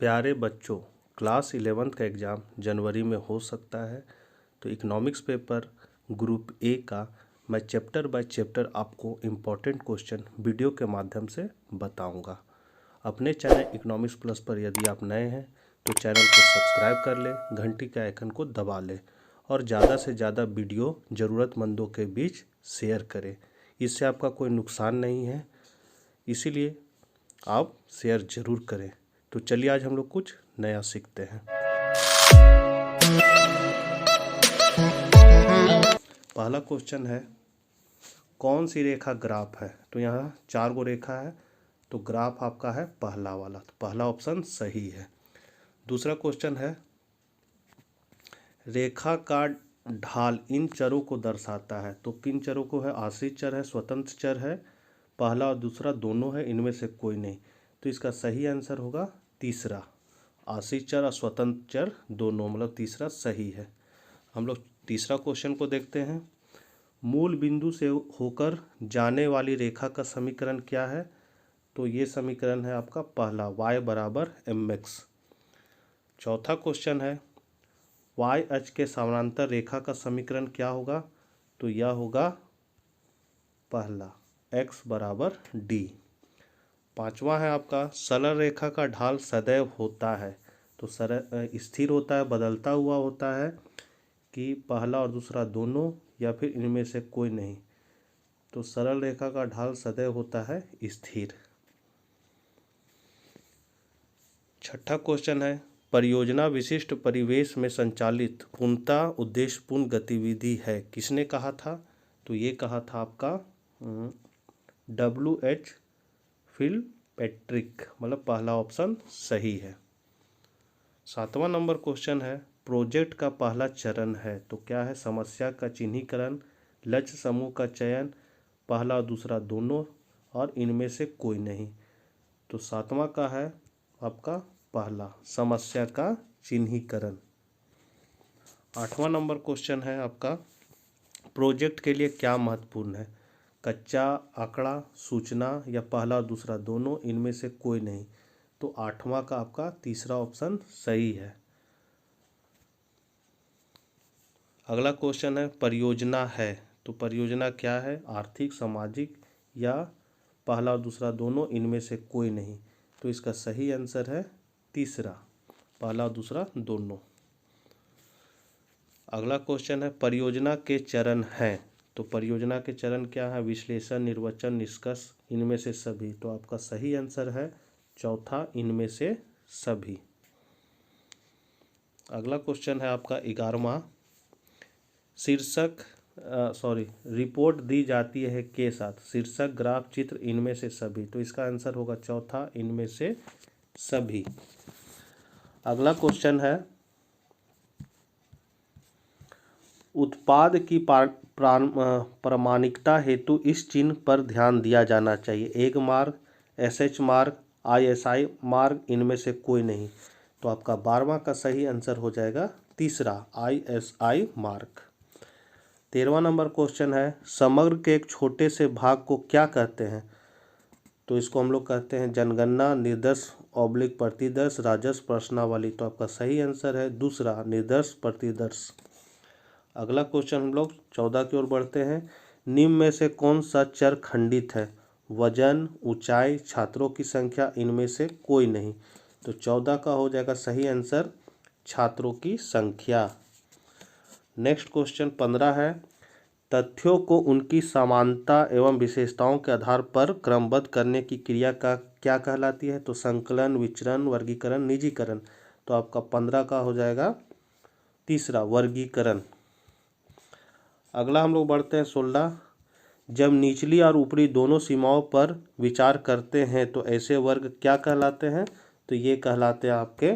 प्यारे बच्चों, class 11th का एग्ज़ाम जनवरी में हो सकता है। तो इकोनॉमिक्स पेपर ग्रुप ए का मैं चैप्टर बाय चैप्टर आपको इम्पोर्टेंट क्वेश्चन वीडियो के माध्यम से बताऊंगा। अपने चैनल इकोनॉमिक्स प्लस पर यदि आप नए हैं तो चैनल को सब्सक्राइब कर लें, घंटी के आइकन को दबा लें और ज़्यादा से ज़्यादा वीडियो ज़रूरतमंदों के बीच शेयर करें। इससे आपका कोई नुकसान नहीं है, इसीलिए आप शेयर ज़रूर करें। तो चलिए आज हम लोग कुछ नया सीखते हैं। पहला क्वेश्चन है, कौन सी रेखा ग्राफ है? तो यहाँ 4 गो रेखा है, तो ग्राफ आपका है पहला वाला, तो पहला ऑप्शन सही है। दूसरा क्वेश्चन है, रेखा का ढाल इन चरों को दर्शाता है। तो किन चरों को है? आश्रित चर है, स्वतंत्र चर है, पहला और दूसरा दोनों है, इनमें से कोई नहीं। तो इसका सही आंसर होगा तीसरा, आश्रित चर और स्वतंत्र चर दोनों, मतलब तीसरा सही है। हम लोग तीसरा क्वेश्चन को देखते हैं। मूल बिंदु से होकर जाने वाली रेखा का समीकरण क्या है? तो ये समीकरण है आपका पहला, y बराबर mx। चौथा क्वेश्चन है, y अक्ष के समानांतर रेखा का समीकरण क्या होगा? तो यह होगा पहला, x बराबर d। पांचवा है आपका, सरल रेखा का ढाल सदैव होता है। तो स्थिर होता है, बदलता हुआ होता है, कि पहला और दूसरा दोनों या फिर इनमें से कोई नहीं। तो सरल रेखा का ढाल सदैव होता है स्थिर। छठा क्वेश्चन है, परियोजना विशिष्ट परिवेश में संचालित पूर्णतः उद्देश्यपूर्ण गतिविधि है, किसने कहा था? तो ये कहा था आपका WH फिलपैट्रिक, मतलब पहला ऑप्शन सही है। 7वां नंबर क्वेश्चन है, प्रोजेक्ट का पहला चरण है, तो क्या है? समस्या का चिन्हीकरण, लक्ष्य समूह का चयन, पहला और दूसरा दोनों और इनमें से कोई नहीं। तो 7वां का है आपका पहला, समस्या का चिन्हीकरण। 8वां नंबर क्वेश्चन है आपका, प्रोजेक्ट के लिए क्या महत्वपूर्ण है? कच्चा आंकड़ा, सूचना या पहला और दूसरा दोनों, इनमें से कोई नहीं। तो 8वां का आपका तीसरा ऑप्शन सही है। अगला क्वेश्चन है, परियोजना है, तो परियोजना क्या है? आर्थिक, सामाजिक या पहला और दूसरा दोनों, इनमें से कोई नहीं। तो इसका सही आंसर है तीसरा, पहला और दूसरा दोनों। अगला क्वेश्चन है, परियोजना के चरण हैं, तो परियोजना के चरण क्या है? विश्लेषण, निर्वचन, निष्कर्ष, इनमें से सभी। तो आपका सही आंसर है चौथा, इनमें से सभी। अगला क्वेश्चन है आपका 11वां, शीर्षक रिपोर्ट दी जाती है के साथ, शीर्षक, ग्राफ, चित्र, इनमें से सभी। तो इसका आंसर होगा चौथा, इनमें से सभी। अगला क्वेश्चन है, उत्पाद की प्रामाणिकता हेतु इस चिन्ह पर ध्यान दिया जाना चाहिए। एक mark, SH mark, ISI mark, इनमें से कोई नहीं। तो आपका 12वां का सही आंसर हो जाएगा तीसरा, ISI मार्क। 13वां नंबर क्वेश्चन है, समग्र के एक छोटे से भाग को क्या कहते हैं? तो इसको हम लोग कहते हैं जनगणना, निर्दर्श ऑब्लिक प्रतिदर्श, राजस्व, प्रश्नावली। तो आपका सही आंसर है दूसरा, निर्दर्श प्रतिदर्श। अगला क्वेश्चन हम लोग 14 की ओर बढ़ते हैं। निम्न में से कौन सा चर खंडित है? वजन, ऊंचाई, छात्रों की संख्या, इनमें से कोई नहीं। तो 14 का हो जाएगा सही आंसर छात्रों की संख्या। नेक्स्ट क्वेश्चन 15 है, तथ्यों को उनकी समानता एवं विशेषताओं के आधार पर क्रमबद्ध करने की क्रिया का क्या कहलाती है? तो संकलन, विचरण, वर्गीकरण, निजीकरण। तो आपका 15 का हो जाएगा तीसरा, वर्गीकरण। अगला हम लोग बढ़ते हैं 16, जब निचली और ऊपरी दोनों सीमाओं पर विचार करते हैं तो ऐसे वर्ग क्या कहलाते हैं? तो ये कहलाते हैं आपके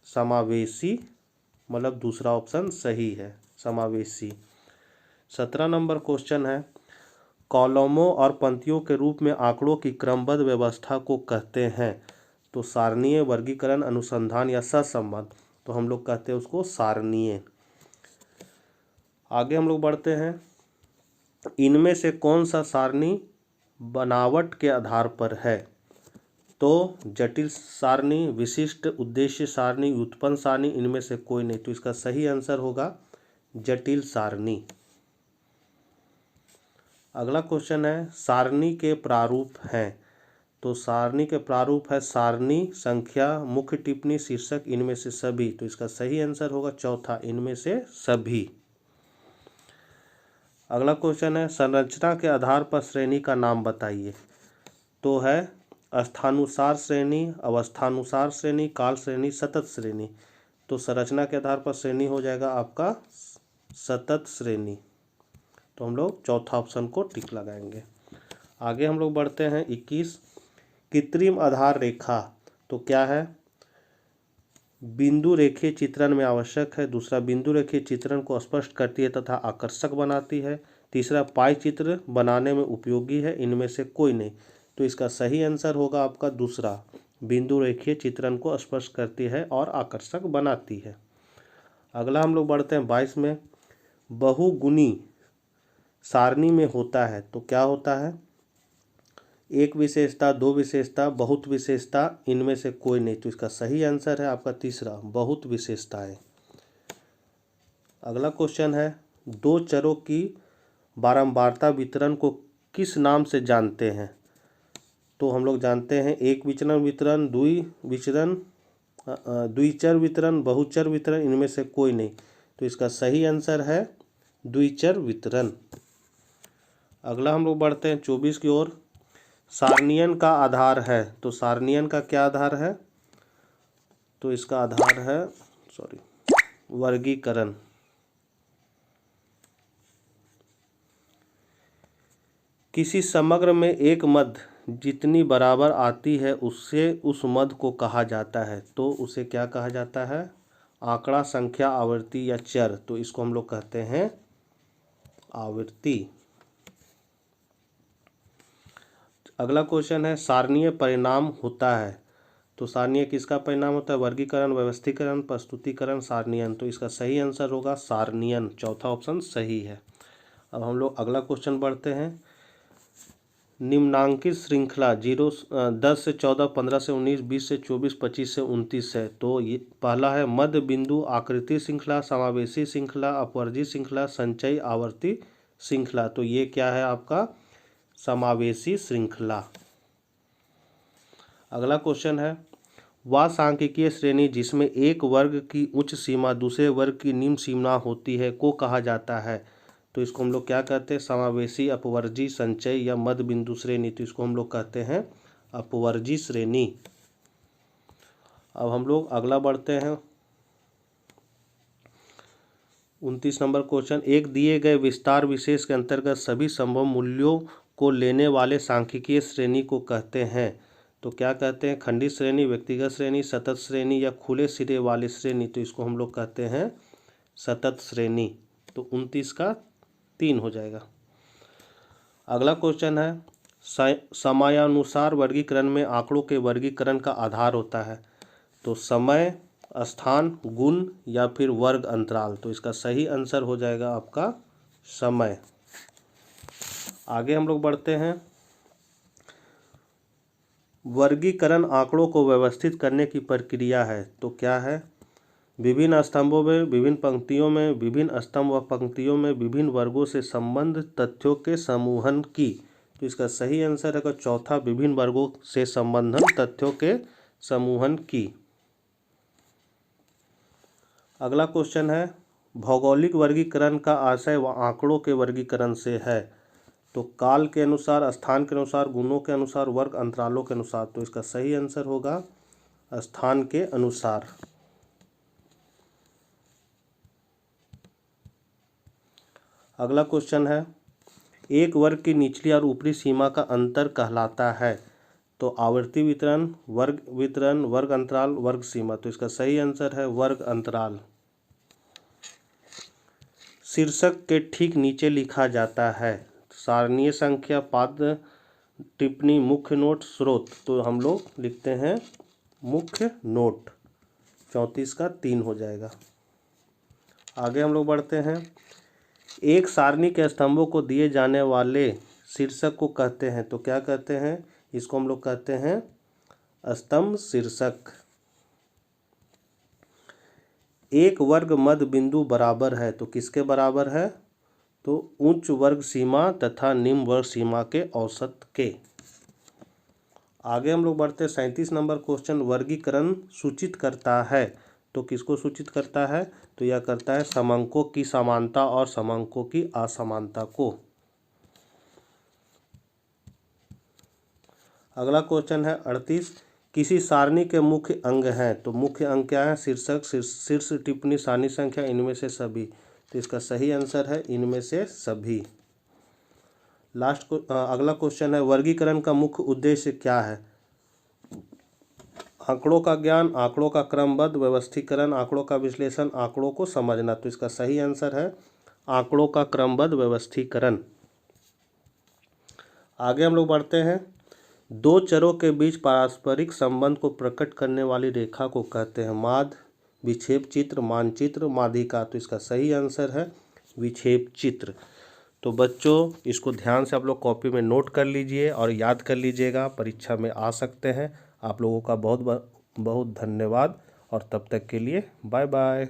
समावेशी, मतलब दूसरा ऑप्शन सही है, समावेशी। 17 नंबर क्वेश्चन है, कॉलमों और पंक्तियों के रूप में आंकड़ों की क्रमबद्ध व्यवस्था को कहते हैं। तो सारणीय, वर्गीकरण, अनुसंधान या सहसंबंध। तो हम लोग कहते हैं उसको सारणीय। आगे हम लोग बढ़ते हैं, इनमें से कौन सा सारणी बनावट के आधार पर है? तो जटिल सारणी, विशिष्ट उद्देश्य सारणी, व्युत्पन्न सारणी, इनमें से कोई नहीं। तो इसका सही आंसर होगा जटिल सारणी। अगला क्वेश्चन है सारणी के प्रारूप हैं। तो सारणी के प्रारूप है सारणी, संख्या, मुख्य टिप्पणी, शीर्षक, इनमें से सभी। तो इसका सही आंसर होगा चौथा, इनमें से सभी। अगला क्वेश्चन है संरचना के आधार पर श्रेणी का नाम बताइए। तो है स्थानुसार श्रेणी, अवस्थानुसार श्रेणी, काल श्रेणी, सतत श्रेणी। तो संरचना के आधार पर श्रेणी हो जाएगा आपका सतत श्रेणी। तो हम लोग चौथा ऑप्शन को टिक लगाएंगे। आगे हम लोग बढ़ते हैं 21, कृत्रिम आधार रेखा। तो क्या है? बिंदु रेखीय चित्रण में आवश्यक है। दूसरा, बिंदु रेखीय चित्रण को स्पष्ट करती है तथा आकर्षक बनाती है। तीसरा, पाई चित्र बनाने में उपयोगी है। इनमें से कोई नहीं। तो इसका सही आंसर होगा आपका दूसरा, बिंदु रेखीय चित्रण को स्पष्ट करती है और आकर्षक बनाती है। अगला हम लोग बढ़ते हैं 22 में, बहुगुणी सारणी में होता है। तो क्या होता है? एक विशेषता, दो विशेषता, बहुत विशेषता, इनमें से कोई नहीं। तो इसका सही आंसर है आपका तीसरा, बहुत विशेषताएं। अगला क्वेश्चन है दो चरों की बारंबारता वितरण को किस नाम से जानते हैं? तो हम लोग जानते हैं एक विचरण वितरण, द्विचर वितरण, बहुचर वितरण, इनमें से कोई नहीं। तो इसका सही आंसर है द्विचर वितरण। अगला हम लोग बढ़ते हैं 24 की ओर, सारणियन का आधार है। तो सारणियन का क्या आधार है? तो इसका आधार है वर्गीकरण। किसी समग्र में एक मद जितनी बराबर आती है उससे उस मद को कहा जाता है। तो उसे क्या कहा जाता है? आंकड़ा, संख्या, आवृत्ति या चर। तो इसको हम लोग कहते हैं आवृत्ति। अगला क्वेश्चन है सारणीय परिणाम होता है। तो सारणीय किसका परिणाम होता है? वर्गीकरण, व्यवस्थीकरण, प्रस्तुतिकरण, सारणीयन। तो इसका सही आंसर होगा सारणीयन। चौथा ऑप्शन सही है। अब हम लोग अगला क्वेश्चन बढ़ते हैं, निम्नांकित श्रृंखला 10 से 14, 15 से 19, 20 से 24, 25 से 29 है। तो ये पहला है मध्य बिंदु आकृति श्रृंखला, समावेशी श्रृंखला, अपवर्जी श्रृंखला, संचयी आवर्ती श्रृंखला। तो ये क्या है आपका? समावेशी श्रृंखला। अगला क्वेश्चन है वह सांख्यिकीय श्रेणी जिसमें एक वर्ग की उच्च सीमा दूसरे वर्ग की निम्न सीमा होती है को कहा जाता है। तो इसको हम लोग क्या कहते हैं? समावेशी, अपवर्जी, संचय या मध्य बिंदु श्रेणी। तो इसको हम लोग कहते हैं अपवर्जी श्रेणी। अब हम लोग अगला बढ़ते हैं 29 नंबर क्वेश्चन, एक दिए गए विस्तार विशेष के अंतर्गत सभी संभव मूल्यों को लेने वाले सांख्यिकीय श्रेणी को कहते हैं। तो क्या कहते हैं? खंडित श्रेणी, व्यक्तिगत श्रेणी, सतत श्रेणी या खुले सिरे वाली श्रेणी। तो इसको हम लोग कहते हैं सतत श्रेणी। तो 29 का 3 हो जाएगा। अगला क्वेश्चन है समयानुसार वर्गीकरण में आंकड़ों के वर्गीकरण का आधार होता है। तो समय, स्थान, गुण या फिर वर्ग अंतराल। तो इसका सही आंसर हो जाएगा आपका समय। आगे हम लोग बढ़ते हैं, वर्गीकरण आंकड़ों को व्यवस्थित करने की प्रक्रिया है। तो क्या है? विभिन्न स्तंभों में, विभिन्न पंक्तियों में, विभिन्न स्तंभ व पंक्तियों में विभिन्न वर्गों से संबंध तथ्यों के समूहन की। तो इसका सही आंसर है चौथा, विभिन्न वर्गों से संबंधन तथ्यों के समूहन की। अगला क्वेश्चन है भौगोलिक वर्गीकरण का आशय व आंकड़ों के वर्गीकरण से है। तो काल के अनुसार, स्थान के अनुसार, गुणों के अनुसार, वर्ग अंतरालों के अनुसार। तो इसका सही आंसर होगा स्थान के अनुसार। अगला क्वेश्चन है एक वर्ग की निचली और ऊपरी सीमा का अंतर कहलाता है। तो आवृत्ति वितरण, वर्ग अंतराल, वर्ग सीमा। तो इसका सही आंसर है वर्ग अंतराल। शीर्षक के ठीक नीचे लिखा जाता है सारणीय संख्या, पाद, टिप्पणी, मुख्य नोट, स्रोत। तो हम लोग लिखते हैं मुख्य नोट। 34 का 3 हो जाएगा। आगे हम लोग बढ़ते हैं, एक सारणी के स्तंभों को दिए जाने वाले शीर्षक को कहते हैं। तो क्या कहते हैं? इसको हम लोग कहते हैं स्तंभ शीर्षक। एक वर्ग मध्य बिंदु बराबर है तो किसके बराबर है? तो उच्च वर्ग सीमा तथा निम्न वर्ग सीमा के औसत के। आगे हम लोग बढ़ते हैं 37 नंबर क्वेश्चन। वर्गीकरण सूचित करता है तो किसको सूचित करता है? तो यह करता है समांकों की समानता और समांकों की असमानता को। अगला क्वेश्चन है 38। किसी सारणी के मुख्य अंग हैं तो मुख्य अंग क्या है? शीर्षक, शीर्ष टिप्पणी, सारणी संख्या, इनमें से सभी। तो इसका सही आंसर है इनमें से सभी। अगला क्वेश्चन है वर्गीकरण का मुख्य उद्देश्य क्या है? आंकड़ों का ज्ञान, आंकड़ों का क्रमबद्ध व्यवस्थीकरण, आंकड़ों का विश्लेषण, आंकड़ों को समझना। तो इसका सही आंसर है आंकड़ों का क्रमबद्ध व्यवस्थीकरण। आगे हम लोग बढ़ते हैं। दो चरों के बीच पारस्परिक संबंध को प्रकट करने वाली रेखा को कहते हैं माध्य, विक्षेप चित्र, मानचित्र, माध्यिका। तो इसका सही आंसर है विक्षेप चित्र। तो बच्चों इसको ध्यान से आप लोग कॉपी में नोट कर लीजिए और याद कर लीजिएगा, परीक्षा में आ सकते हैं। आप लोगों का बहुत बहुत धन्यवाद और तब तक के लिए बाय बाय।